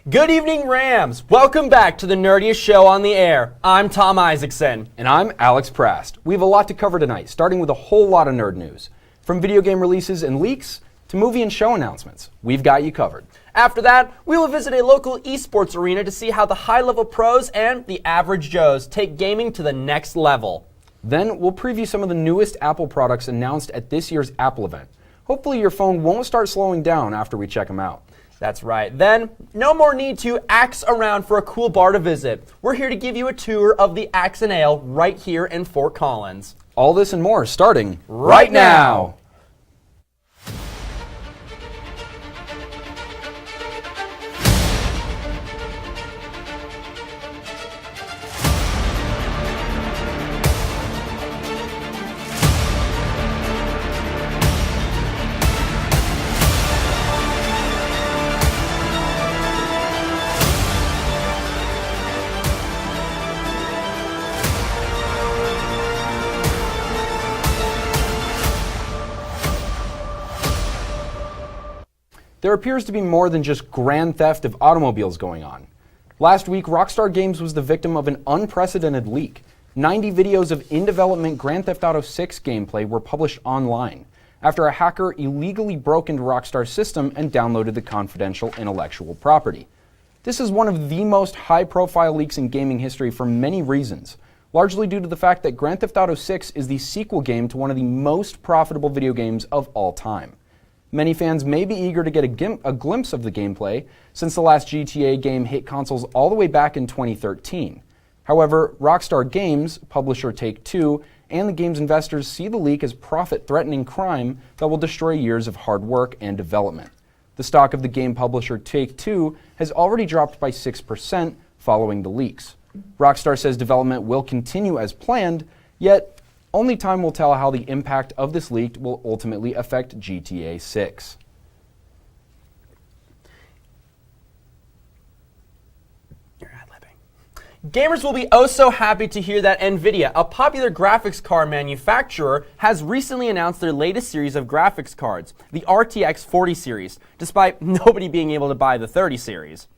Good evening, Rams! Welcome back to the nerdiest show on the air. I'm Tom Isaacson. And I'm Alex Prast. We have a lot to cover tonight, starting with a whole lot of nerd news. From video game releases and leaks to movie and show announcements, we've got you covered. After that, we will visit a local esports arena to see how the high-level pros and the average Joes take gaming to the next level. Then we'll preview some of the newest Apple products announced at this year's Apple event. Hopefully your phone won't start slowing down after we check them out. That's right. Then, no more need to axe around for a cool bar to visit. We're here to give you a tour of the Axe and Ale right here in Fort Collins. All this and more starting right now. There appears to be more than just grand theft of automobiles going on. Last week, Rockstar Games was the victim of an unprecedented leak. 90 videos of in-development Grand Theft Auto 6 gameplay were published online after a hacker illegally broke into Rockstar's system and downloaded the confidential intellectual property. This is one of the most high-profile leaks in gaming history for many reasons, largely due to the fact that Grand Theft Auto 6 is the sequel game to one of the most profitable video games of all time. Many fans may be eager to get a glimpse of the gameplay, since the last GTA game hit consoles all the way back in 2013. However, Rockstar Games, publisher Take-Two, and the game's investors see the leak as profit-threatening crime that will destroy years of hard work and development. The stock of the game publisher Take-Two has already dropped by 6% following the leaks. Rockstar says development will continue as planned, yet only time will tell how the impact of this leak will ultimately affect GTA 6. You're ad-libbing. Gamers will be oh so happy to hear that NVIDIA, a popular graphics card manufacturer, has recently announced their latest series of graphics cards, the RTX 40 series, despite nobody being able to buy the 30 series.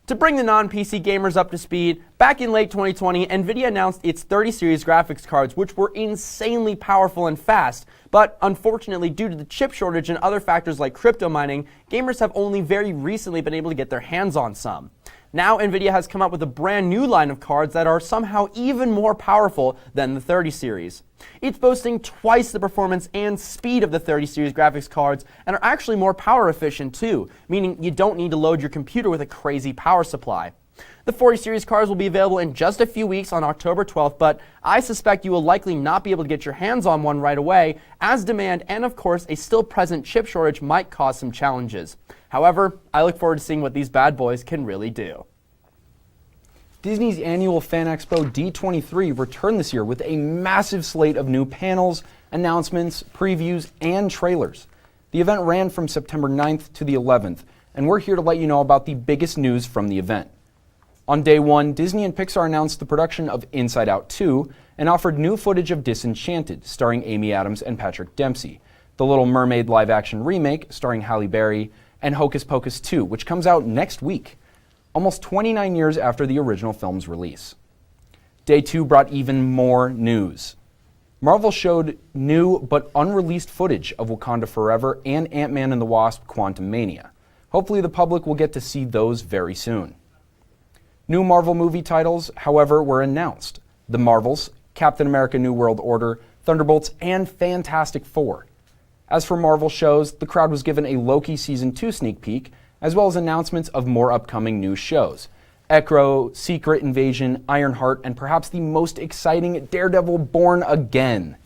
To bring the non-PC gamers up to speed, back in late 2020, NVIDIA announced its 30 series graphics cards, which were insanely powerful and fast, but unfortunately, due to the chip shortage and other factors like crypto mining, gamers have only very recently been able to get their hands on some. Now, NVIDIA has come up with a brand new line of cards that are somehow even more powerful than the 30 series. It's boasting twice the performance and speed of the 30 series graphics cards and are actually more power efficient too, meaning you don't need to load your computer with a crazy power supply. The 40 series cards will be available in just a few weeks on October 12th, but I suspect you will likely not be able to get your hands on one right away, as demand and of course a still present chip shortage might cause some challenges. However, I look forward to seeing what these bad boys can really do. Disney's annual Fan Expo D23 returned this year with a massive slate of new panels, announcements, previews, and trailers. The event ran from September 9th to the 11th, and we're here to let you know about the biggest news from the event. On day one, Disney and Pixar announced the production of Inside Out 2 and offered new footage of Disenchanted, starring Amy Adams and Patrick Dempsey, The Little Mermaid live-action remake, starring Halle Berry, and Hocus Pocus 2, which comes out next week, almost 29 years after the original film's release. Day 2 brought even more news. Marvel showed new but unreleased footage of Wakanda Forever and Ant-Man and the Wasp: Quantumania. Hopefully the public will get to see those very soon. New Marvel movie titles, however, were announced. The Marvels, Captain America: New World Order, Thunderbolts, and Fantastic Four. As for Marvel shows, the crowd was given a Loki Season 2 sneak peek, as well as announcements of more upcoming new shows. Echo, Secret Invasion, Ironheart, and perhaps the most exciting, Daredevil: Born Again.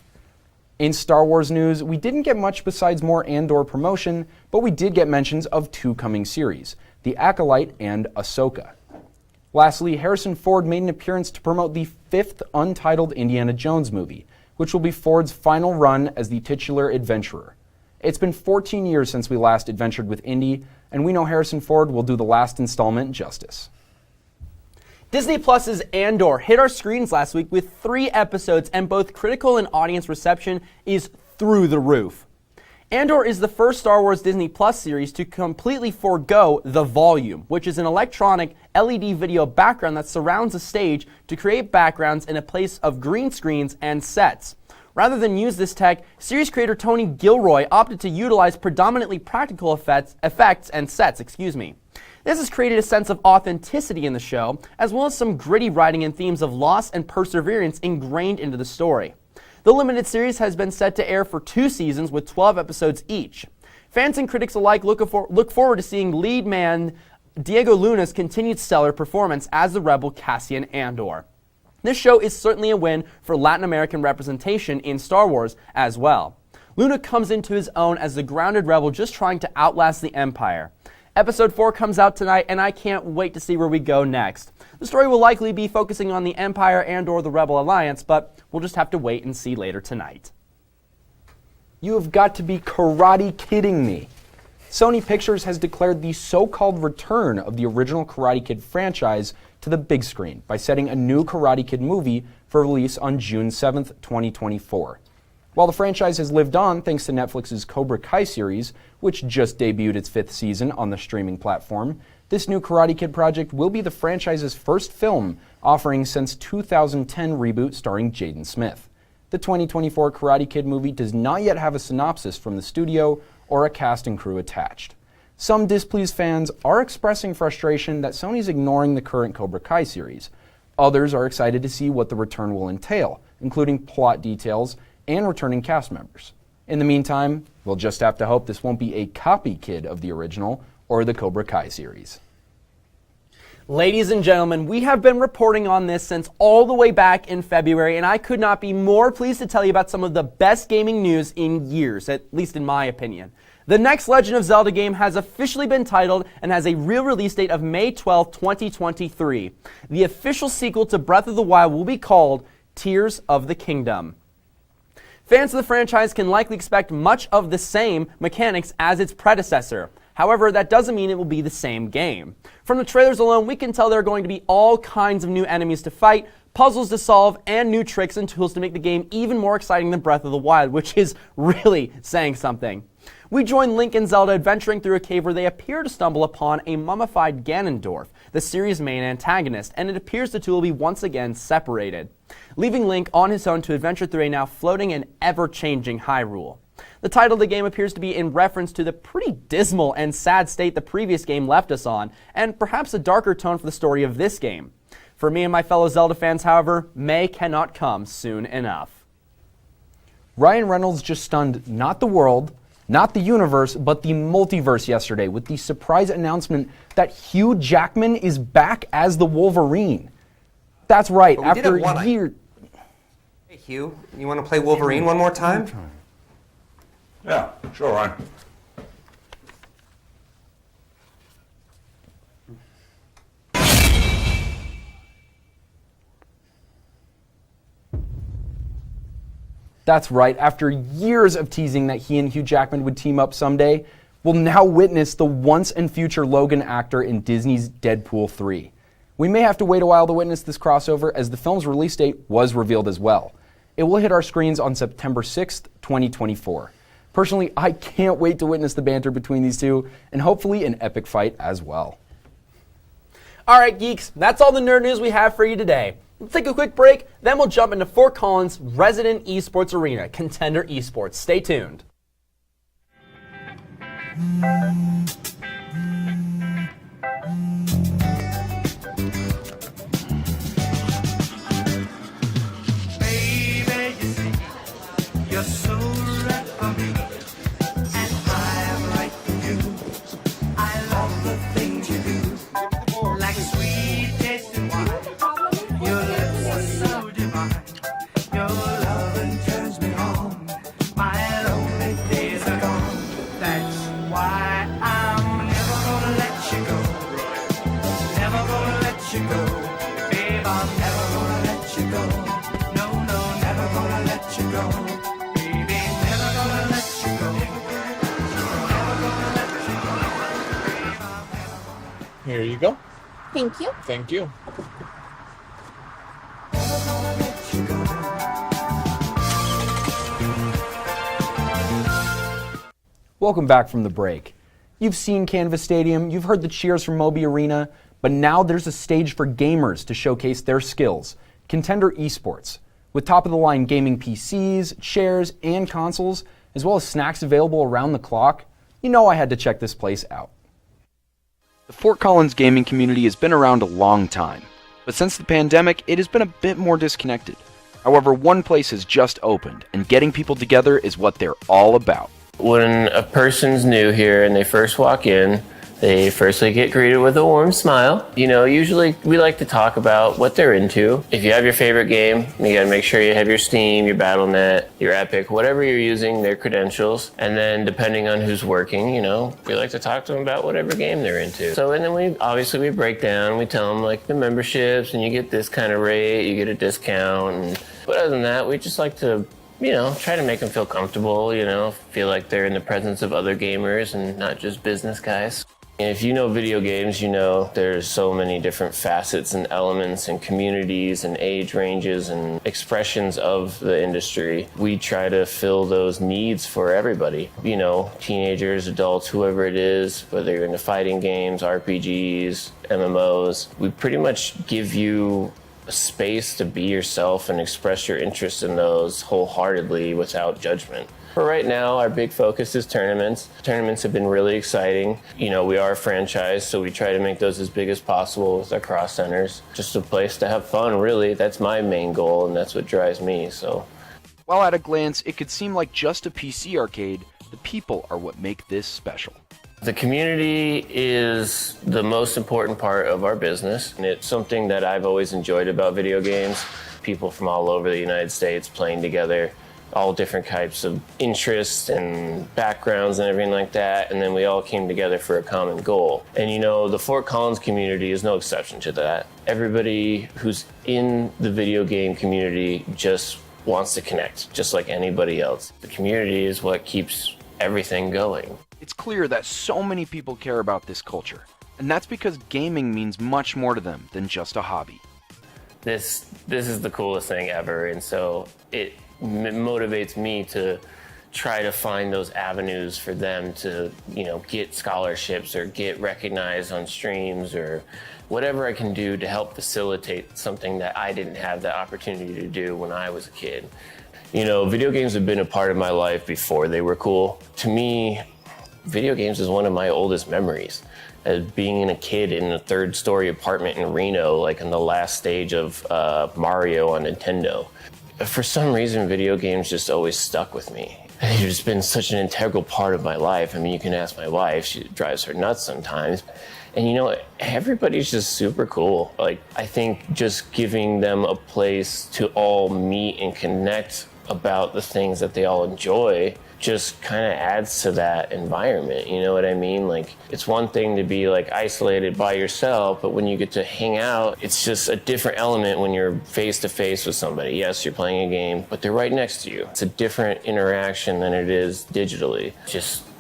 In Star Wars news, we didn't get much besides more Andor promotion, but we did get mentions of two coming series, The Acolyte and Ahsoka. Lastly, Harrison Ford made an appearance to promote the 5th Untitled Indiana Jones movie, which will be Ford's final run as the titular adventurer. It's been 14 years since we last adventured with Indy, and we know Harrison Ford will do the last installment justice. Disney Plus's Andor hit our screens last week with 3 episodes, and both critical and audience reception is through the roof. Andor is the first Star Wars Disney Plus series to completely forego the volume, which is an electronic LED video background that surrounds a stage to create backgrounds in a place of green screens and sets. Rather than use this tech, series creator Tony Gilroy opted to utilize predominantly practical effects and sets. This has created a sense of authenticity in the show, as well as some gritty writing and themes of loss and perseverance ingrained into the story. The limited series has been set to air for 2 seasons with 12 episodes each. Fans and critics alike look forward to seeing lead man Diego Luna's continued stellar performance as the rebel Cassian Andor. This show is certainly a win for Latin American representation in Star Wars as well. Luna comes into his own as the grounded rebel just trying to outlast the Empire. Episode 4 comes out tonight, and I can't wait to see where we go next. The story will likely be focusing on the Empire and/or the Rebel Alliance, but we'll just have to wait and see later tonight. You have got to be karate kidding me. Sony Pictures has declared the so-called return of the original Karate Kid franchise to the big screen by setting a new Karate Kid movie for release on June 7th, 2024. While the franchise has lived on thanks to Netflix's Cobra Kai series, which just debuted its 5th season on the streaming platform, this new Karate Kid project will be the franchise's first film offering since 2010 reboot starring Jaden Smith. The 2024 Karate Kid movie does not yet have a synopsis from the studio or a cast and crew attached. Some displeased fans are expressing frustration that Sony's ignoring the current Cobra Kai series. Others are excited to see what the return will entail, including plot details and returning cast members. In the meantime, we'll just have to hope this won't be a copy kid of the original or the Cobra Kai series. Ladies and gentlemen, we have been reporting on this since all the way back in February, and I could not be more pleased to tell you about some of the best gaming news in years, at least in my opinion. The next Legend of Zelda game has officially been titled and has a real release date of May 12, 2023. The official sequel to Breath of the Wild will be called Tears of the Kingdom. Fans of the franchise can likely expect much of the same mechanics as its predecessor. However, that doesn't mean it will be the same game. From the trailers alone, we can tell there are going to be all kinds of new enemies to fight, puzzles to solve, and new tricks and tools to make the game even more exciting than Breath of the Wild, which is really saying something. We join Link and Zelda adventuring through a cave where they appear to stumble upon a mummified Ganondorf, the series' main antagonist, and it appears the two will be once again separated, leaving Link on his own to adventure through a now floating and ever-changing Hyrule. The title of the game appears to be in reference to the pretty dismal and sad state the previous game left us on, and perhaps a darker tone for the story of this game. For me and my fellow Zelda fans, however, May cannot come soon enough. Ryan Reynolds just stunned not the world, not the universe, but the multiverse yesterday with the surprise announcement that Hugh Jackman is back as the Wolverine. That's right, after years. Hey Hugh, you want to play Wolverine one more time? Yeah, sure, Ryan. That's right, after years of teasing that he and Hugh Jackman would team up someday, we'll now witness the once and future Logan actor in Disney's Deadpool 3. We may have to wait a while to witness this crossover, as the film's release date was revealed as well. It will hit our screens on September 6th, 2024. Personally, I can't wait to witness the banter between these two, and hopefully an epic fight as well. All right, geeks, that's all the nerd news we have for you today. Let's take a quick break, then we'll jump into Fort Collins' resident esports arena, Contender Esports. Stay tuned. Baby, you see, you're so right for me, and I'm right for you. I love the things you do, like sweet tasting wine. Your lips are so divine. Your loving turns me on. My lonely days are gone. That's why I'm never gonna let you go. Never gonna let you go. Babe, I'm never gonna let you go. No, no, never gonna let you go. Baby, never gonna let you go. Never gonna let you go. Babe, I'm never gonna. Here you go. Thank you. Thank you. Welcome back from the break. You've seen Canvas Stadium, you've heard the cheers from Moby Arena, but now there's a stage for gamers to showcase their skills. Contender Esports. With top-of-the-line gaming PCs, chairs, and consoles, as well as snacks available around the clock, you know I had to check this place out. The Fort Collins gaming community has been around a long time, but since the pandemic, it has been a bit more disconnected. However, one place has just opened, and getting people together is what they're all about. When a person's new here and they first walk in, they firstly get greeted with a warm smile. You know, usually we like to talk about what they're into. If you have your favorite game, you gotta make sure you have your Steam, your Battle.net, your Epic, whatever you're using, their credentials. And then depending on who's working, you know, we like to talk to them about whatever game they're into. So, and then we break down, we tell them like the memberships and you get this kind of rate, you get a discount. But other than that, we just like to, you know, try to make them feel comfortable, you know, feel like they're in the presence of other gamers and not just business guys. If you know video games, you know there's so many different facets and elements and communities and age ranges and expressions of the industry. We try to fill those needs for everybody. You know, teenagers, adults, whoever it is, whether you're into fighting games, RPGs, MMOs, we pretty much give you a space to be yourself and express your interest in those wholeheartedly without judgment. For right now, our big focus is tournaments. Tournaments have been really exciting. You know, we are a franchise, so we try to make those as big as possible with our cross centers. Just a place to have fun, really. That's my main goal, and that's what drives me, so. While at a glance, it could seem like just a PC arcade, the people are what make this special. The community is the most important part of our business, and it's something that I've always enjoyed about video games. People from all over the United States playing together, all different types of interests and backgrounds and everything like that, and then we all came together for a common goal. And you know, the Fort Collins community is no exception to that. Everybody who's in the video game community just wants to connect, just like anybody else. The community is what keeps everything going. It's clear that so many people care about this culture, and that's because gaming means much more to them than just a hobby. This is the coolest thing ever, and so it motivates me to try to find those avenues for them to, you know, get scholarships or get recognized on streams or whatever I can do to help facilitate something that I didn't have the opportunity to do when I was a kid. You know, video games have been a part of my life before they were cool. To me, video games is one of my oldest memories. As being a kid in a third-story apartment in Reno, like in the last stage of Mario on Nintendo. For some reason, video games just always stuck with me. It's just been such an integral part of my life. I mean, you can ask my wife, she drives her nuts sometimes. And you know, everybody's just super cool. Like, I think just giving them a place to all meet and connect about the things that they all enjoy just kind of adds to that environment, you know what I mean? Like, it's one thing to be like isolated by yourself, but when you get to hang out, it's just a different element when you're face to face with somebody. Yes, you're playing a game, but they're right next to you. It's a different interaction than it is digitally.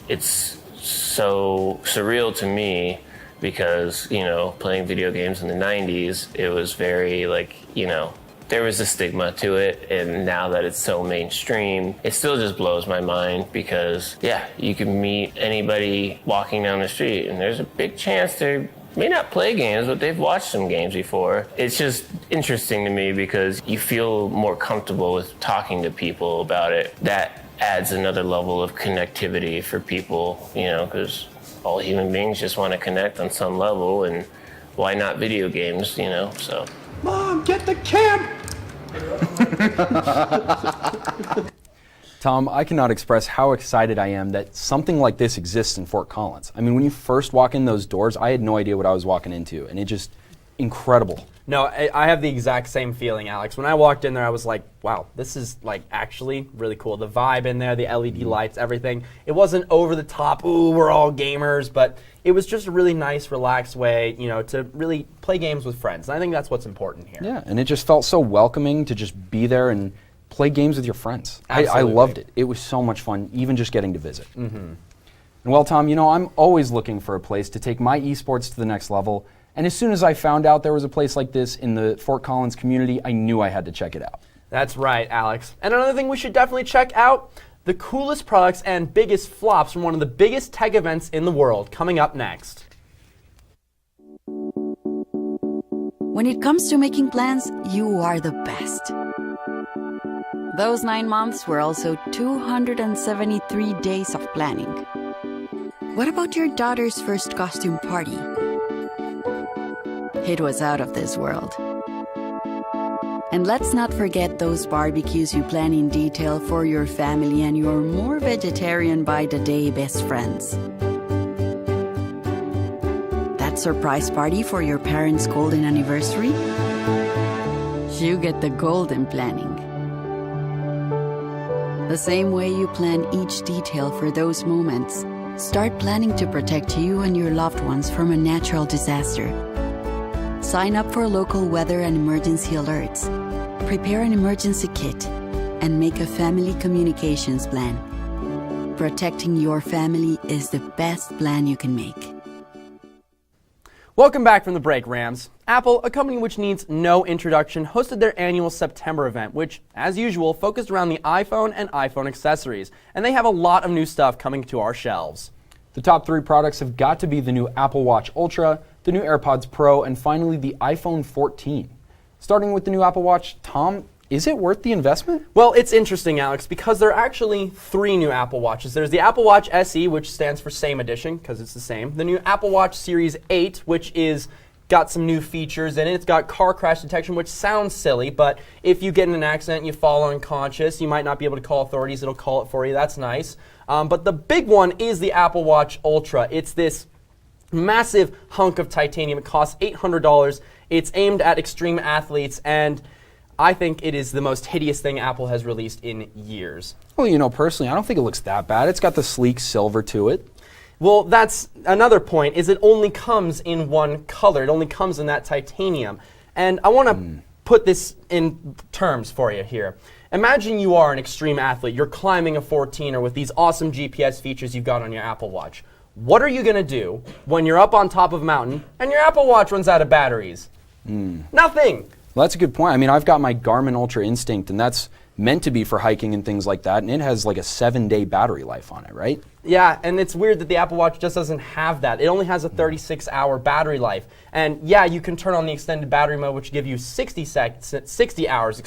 It's so surreal to me because, you know, playing video games in the 90s, it was very like, you know, there was a stigma to it, and now that it's so mainstream, it still just blows my mind because, yeah, you can meet anybody walking down the street, and there's a big chance they may not play games, but they've watched some games before. It's just interesting to me because you feel more comfortable with talking to people about it. That adds another level of connectivity for people, you know, because all human beings just want to connect on some level, and why not video games, you know, so. Mom, get the camp! Tom, I cannot express how excited I am that something like this exists in Fort Collins. I mean, when you first walk in those doors, I had no idea what I was walking into, and it just incredible. No, I have the exact same feeling, Alex. When I walked in there, I was like, wow, this is like actually really cool. The vibe in there, the LED lights, everything. It wasn't over the top, ooh, we're all gamers, but it was just a really nice, relaxed way, you know, to really play games with friends. And I think that's what's important here. Yeah, and it just felt so welcoming to just be there and play games with your friends. I Absolutely. loved it. It was so much fun, even just getting to visit. Mm-hmm. And well, Tom, you know, I'm always looking for a place to take my esports to the next level. And as soon as I found out there was a place like this in the Fort Collins community, I knew I had to check it out. That's right, Alex. And another thing we should definitely check out, the coolest products and biggest flops from one of the biggest tech events in the world, coming up next. When it comes to making plans, you are the best. Those 9 months were also 273 days of planning. What about your daughter's first costume party? It was out of this world. And let's not forget those barbecues you plan in detail for your family and your more vegetarian by the day best friends. That surprise party for your parents' golden anniversary? You get the golden planning. The same way you plan each detail for those moments, start planning to protect you and your loved ones from a natural disaster. Sign up for local weather and emergency alerts. Prepare an emergency kit and make a family communications plan. Protecting your family is the best plan you can make. Welcome back from the break, Rams. Apple, a company which needs no introduction, hosted their annual September event, which, as usual, focused around the iPhone and iPhone accessories. And they have a lot of new stuff coming to our shelves. The top 3 products have got to be the new Apple Watch Ultra, the new AirPods Pro, and finally the iPhone 14. Starting with the new Apple Watch, Tom, is it worth the investment? Well, it's interesting, Alex, because there are actually 3 new Apple Watches. There's the Apple Watch SE, which stands for same edition, because it's the same. The new Apple Watch Series 8, which is got some new features in it. It's got car crash detection, which sounds silly, but if you get in an accident and you fall unconscious, you might not be able to call authorities. It'll call it for you. That's nice. But the big one is the Apple Watch Ultra. It's this massive hunk of titanium. It costs $800. It's aimed at extreme athletes, and I think it is the most hideous thing Apple has released in years. Well, you know, personally, I don't think it looks that bad. It's got the sleek silver to it. Well, that's another point, is it only comes in one color. It only comes in that titanium. And I want to put this in terms for you here. Imagine you are an extreme athlete. You're climbing a 14er with these awesome GPS features you've got on your Apple Watch. What are you going to do when you're up on top of a mountain and your Apple Watch runs out of batteries? Nothing. Well, that's a good point. I mean, I've got my Garmin Ultra Instinct, and that's meant to be for hiking and things like that, and it has like a 7-day battery life on it, right? Yeah, and it's weird that the Apple Watch just doesn't have that. It only has a 36-hour battery life. And yeah, you can turn on the extended battery mode, which give you 60 hours,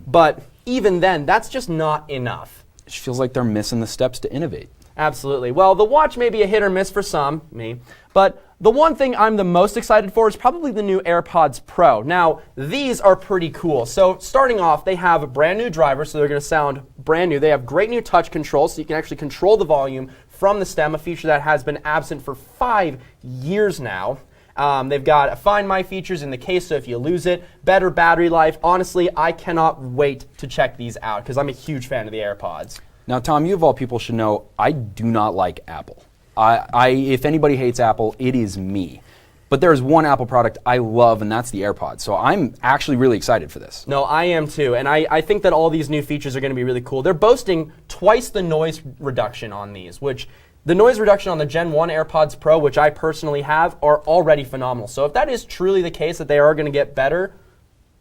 But even then, that's just not enough. It feels like they're missing the steps to innovate. Absolutely. Well, the watch may be a hit or miss for some, me, but the one thing I'm the most excited for is probably the new AirPods Pro. Now, these are pretty cool. So starting off, they have a brand new driver, so they're going to sound brand new. They have great new touch control, so you can actually control the volume from the stem, a feature that has been absent for 5 years now. They've got Find My features in the case, so if you lose it, better battery life. Honestly, I cannot wait to check these out because I'm a huge fan of the AirPods. Now, Tom, you of all people should know, I do not like Apple. If anybody hates Apple, it is me. But there's one Apple product I love, and that's the AirPods. So I'm actually really excited for this. No, I am too, and I think that all these new features are going to be really cool. They're boasting twice the noise reduction on these, which the noise reduction on the Gen 1 AirPods Pro, which I personally have, are already phenomenal. So if that is truly the case, that they are going to get better,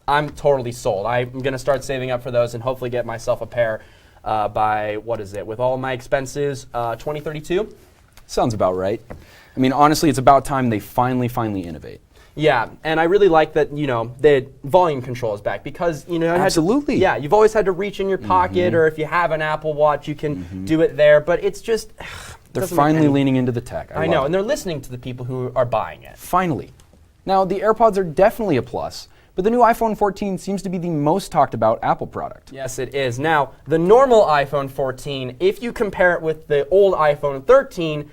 I'm totally sold. I'm going to start saving up for those and hopefully get myself a pair by, with all my expenses, 2032? Sounds about right. I mean, honestly, it's about time they finally innovate. Yeah, and I really like that, the volume control is back because, Absolutely. You've always had to reach in your pocket, or if you have an Apple Watch, you can do it there, but it's just, they're finally leaning into the tech. I know, and they're listening to the people who are buying it. Finally. Now, the AirPods are definitely a plus, but the new iPhone 14 seems to be the most talked about Apple product. Yes, it is. Now, the normal iPhone 14, if you compare it with the old iPhone 13,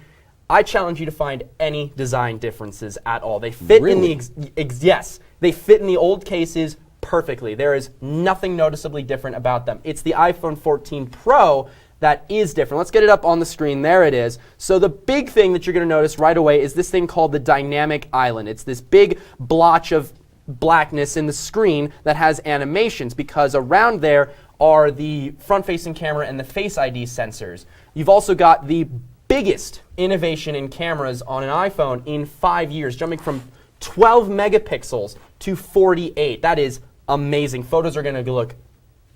I challenge you to find any design differences at all. They fit Really? in the they fit in the old cases perfectly. There is nothing noticeably different about them. It's the iPhone 14 Pro that is different. Let's get it up on the screen. There it is. So the big thing that you're going to notice right away is this thing called the dynamic island. It's this big blotch of blackness in the screen that has animations because around there are the front-facing camera and the Face ID sensors. You've also got the biggest innovation in cameras on an iPhone in 5 years, jumping from 12 megapixels to 48. That is amazing. Photos are going to look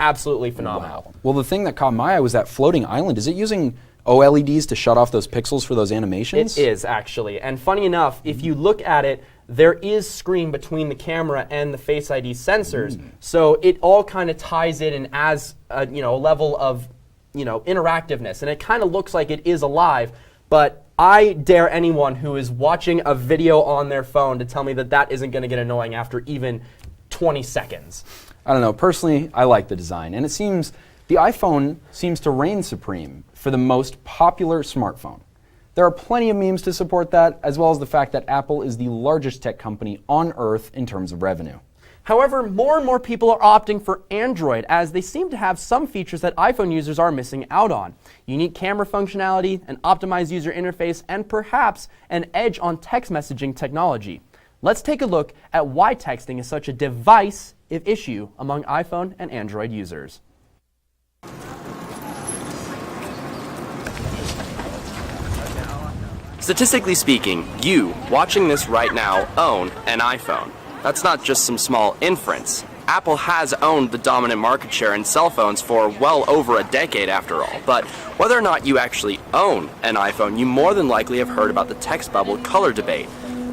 absolutely phenomenal. Well, the thing that caught my eye was that floating island. Is it using OLEDs to shut off those pixels for those animations? It is, actually. And funny enough, if you look at it, there is screen between the camera and the Face ID sensors. So it all kind of ties in and adds a level of interactiveness. And it kind of looks like it is alive, but I dare anyone who is watching a video on their phone to tell me that that isn't going to get annoying after even 20 seconds. I don't know. Personally, I like the design. And it seems the iPhone seems to reign supreme for the most popular smartphone. There are plenty of memes to support that, as well as the fact that Apple is the largest tech company on Earth in terms of revenue. However, more and more people are opting for Android, as they seem to have some features that iPhone users are missing out on. Unique camera functionality, an optimized user interface, and perhaps an edge on text messaging technology. Let's take a look at why texting is such a divisive issue among iPhone and Android users. Statistically speaking, you, watching this right now, own an iPhone. That's not just some small inference. Apple has owned the dominant market share in cell phones for well over a decade after all. But whether or not you actually own an iPhone, you more than likely have heard about the text bubble color debate.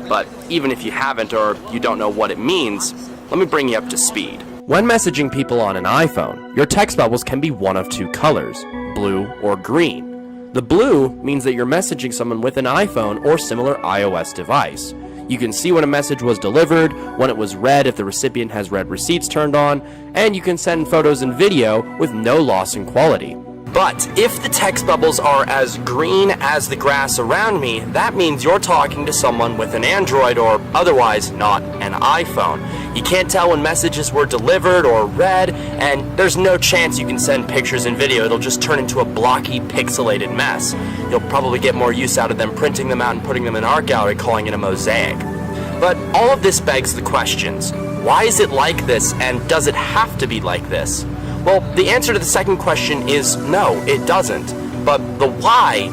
But even if you haven't or you don't know what it means, let me bring you up to speed. When messaging people on an iPhone, your text bubbles can be one of two colors, blue or green. The blue means that you're messaging someone with an iPhone or similar iOS device. You can see when a message was delivered, when it was read if the recipient has read receipts turned on, and you can send photos and video with no loss in quality. But if the text bubbles are as green as the grass around me, that means you're talking to someone with an Android or otherwise not an iPhone. You can't tell when messages were delivered or read, and there's no chance you can send pictures and video. It'll just turn into a blocky, pixelated mess. You'll probably get more use out of them printing them out and putting them in art gallery, calling it a mosaic. But all of this begs the questions. Why is it like this, and does it have to be like this? Well, the answer to the second question is no, it doesn't. But the why,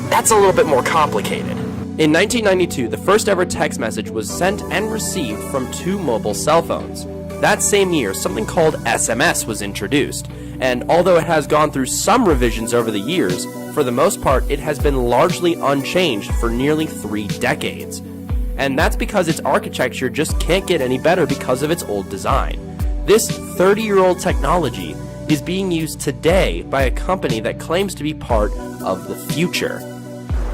that's a little bit more complicated. In 1992, the first ever text message was sent and received from two mobile cell phones. That same year, something called SMS was introduced. And although it has gone through some revisions over the years, for the most part, it has been largely unchanged for nearly 3 decades. And that's because its architecture just can't get any better because of its old design. This 30-year-old technology is being used today by a company that claims to be part of the future.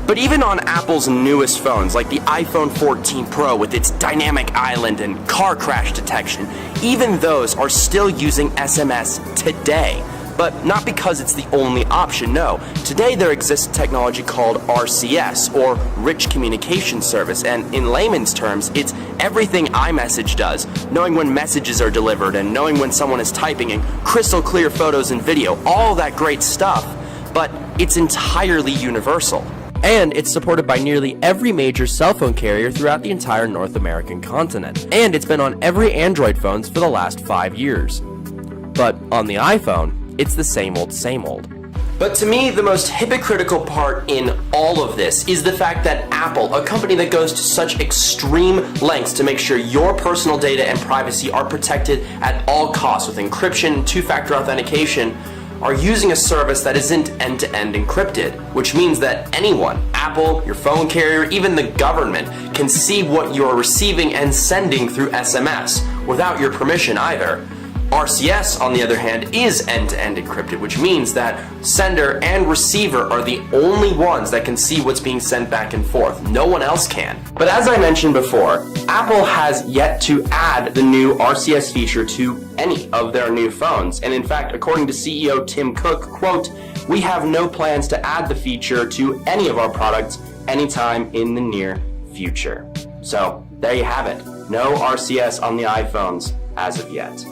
But even on Apple's newest phones, like the iPhone 14 Pro with its dynamic island and car crash detection, even those are still using SMS today. But not because it's the only option, no. Today there exists technology called RCS, or Rich Communication Service, and in layman's terms, it's everything iMessage does, knowing when messages are delivered and knowing when someone is typing and crystal clear photos and video, all that great stuff, but it's entirely universal. And it's supported by nearly every major cell phone carrier throughout the entire North American continent. And it's been on every Android phones for the last 5 years. But on the iPhone, it's the same old, same old. But to me, the most hypocritical part in all of this is the fact that Apple, a company that goes to such extreme lengths to make sure your personal data and privacy are protected at all costs with encryption and two-factor authentication, are using a service that isn't end-to-end encrypted, which means that anyone, Apple, your phone carrier, even the government, can see what you're receiving and sending through SMS without your permission either. RCS, on the other hand, is end-to-end encrypted, which means that sender and receiver are the only ones that can see what's being sent back and forth. No one else can. But as I mentioned before, Apple has yet to add the new RCS feature to any of their new phones. And in fact, according to CEO Tim Cook, quote, "We have no plans to add the feature to any of our products anytime in the near future." So, there you have it. No RCS on the iPhones as of yet.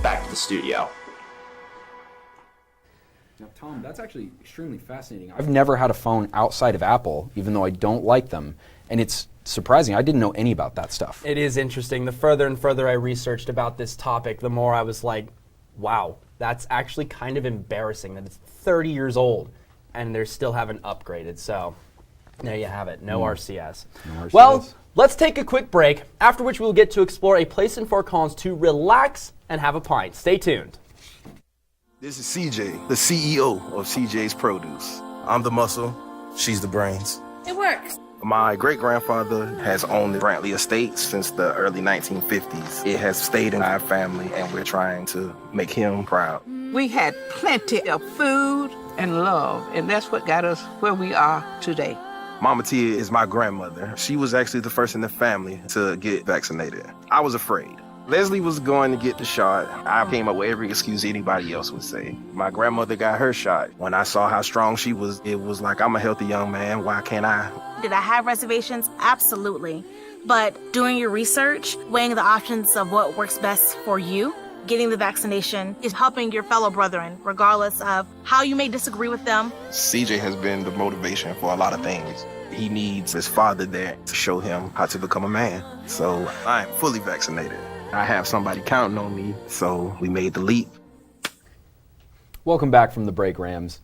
Back to the studio. Now, Tom, that's actually extremely fascinating. I've never had a phone outside of Apple, even though I don't like them. And it's surprising. I didn't know any about that stuff. It is interesting. The further and further I researched about this topic, the more I was like, wow, that's actually kind of embarrassing that it's 30 years old and they still haven't upgraded. So there you have it. No RCS. No RCS. Well, let's take a quick break, after which we'll get to explore a place in Fort Collins to relax and have a pint. Stay tuned. This is CJ, the CEO of CJ's Produce. I'm the muscle, she's the brains. It works. My great-grandfather has owned the Brantley Estate since the early 1950s. It has stayed in our family, and we're trying to make him proud. We had plenty of food and love, and that's what got us where we are today. Mama Tia is my grandmother. She was actually the first in the family to get vaccinated. I was afraid. Leslie was going to get the shot. I came up with every excuse anybody else would say. My grandmother got her shot. When I saw how strong she was, it was like, I'm a healthy young man. Why can't I? Did I have reservations? Absolutely. But doing your research, weighing the options of what works best for you, getting the vaccination is helping your fellow brethren, regardless of how you may disagree with them. CJ has been the motivation for a lot of things. He needs his father there to show him how to become a man. So I am fully vaccinated. I have somebody counting on me, so we made the leap. Welcome back from the break, Rams.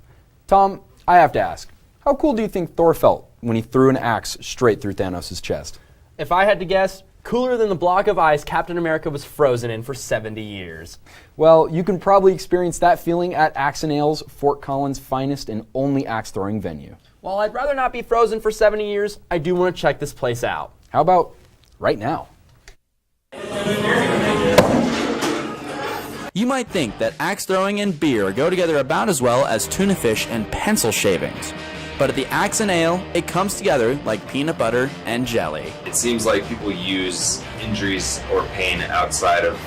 Tom, I have to ask, how cool do you think Thor felt when he threw an axe straight through Thanos' chest? If I had to guess, cooler than the block of ice Captain America was frozen in for 70 years. Well, you can probably experience that feeling at Axe & Ale's, Fort Collins' finest and only axe-throwing venue. While I'd rather not be frozen for 70 years, I do want to check this place out. How about right now? You might think that axe throwing and beer go together about as well as tuna fish and pencil shavings. But at the Axe & Ale, it comes together like peanut butter and jelly. It seems like people use injuries or pain outside of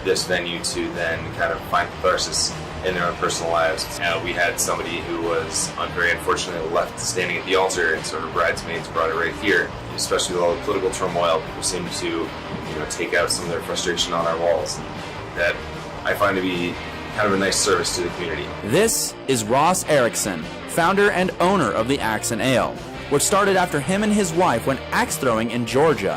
this venue to then kind of find catharsis in their own personal lives. We had somebody who was very unfortunately left standing at the altar, and so her bridesmaids brought it right here. Especially with all the political turmoil, people seem to, take out some of their frustration on our walls. That I find to be kind of a nice service to the community. This is Ross Erickson, founder and owner of the Axe & Ale, which started after him and his wife went axe throwing in Georgia.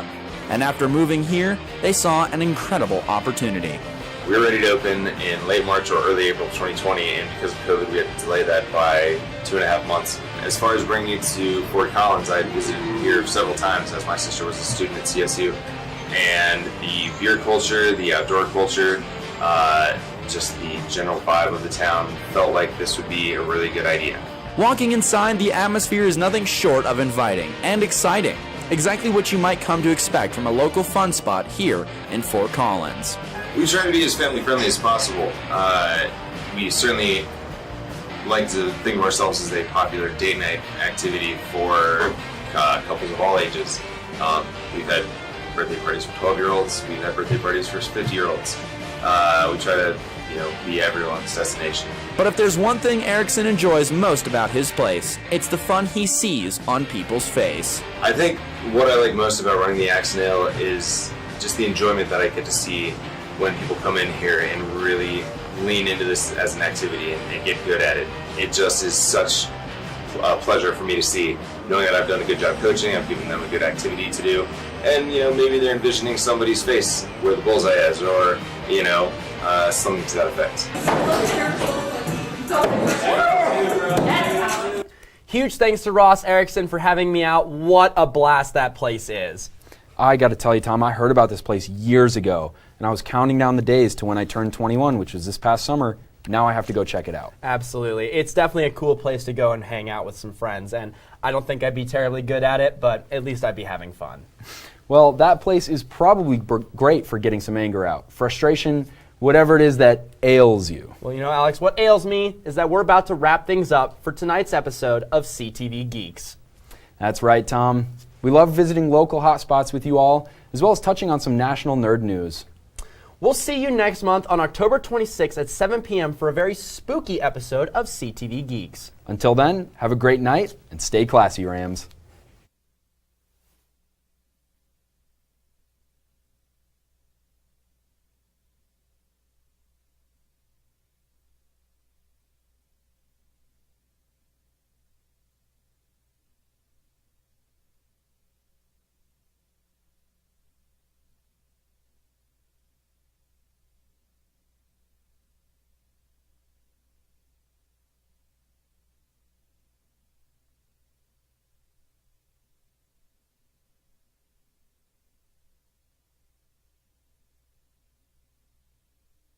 And after moving here, they saw an incredible opportunity. We were ready to open in late March or early April 2020, and because of COVID, we had to delay that by 2.5 months. As far as bringing it to Fort Collins, I had visited here several times as my sister was a student at CSU. And the beer culture, the outdoor culture, just the general vibe of the town felt like this would be a really good idea. Walking inside, the atmosphere is nothing short of inviting and exciting. Exactly what you might come to expect from a local fun spot here in Fort Collins. We try to be as family friendly as possible. We certainly like to think of ourselves as a popular date night activity for couples of all ages. We've had birthday parties for 12-year-olds. We've had birthday parties for 50-year-olds. We try to, be everyone's destination. But if there's one thing Erickson enjoys most about his place, it's the fun he sees on people's face. I think what I like most about running the Axe & Ale is just the enjoyment that I get to see when people come in here and really lean into this as an activity and get good at it. It just is such a pleasure for me to see, knowing that I've done a good job coaching, I've given them a good activity to do, and maybe they're envisioning somebody's face where the bullseye is, or something to that effect. Huge thanks to Ross Erickson for having me out. What a blast that place is. I got to tell you, Tom, I heard about this place years ago, and I was counting down the days to when I turned 21, which was this past summer. Now I have to go check it out. Absolutely. It's definitely a cool place to go and hang out with some friends, and I don't think I'd be terribly good at it, but at least I'd be having fun. Well, that place is probably great for getting some anger out, frustration, whatever it is that ails you. Well, Alex, what ails me is that we're about to wrap things up for tonight's episode of CTV Geeks. That's right, Tom. We love visiting local hotspots with you all, as well as touching on some national nerd news. We'll see you next month on October 26th at 7 p.m. for a very spooky episode of CTV Geeks. Until then, have a great night and stay classy, Rams.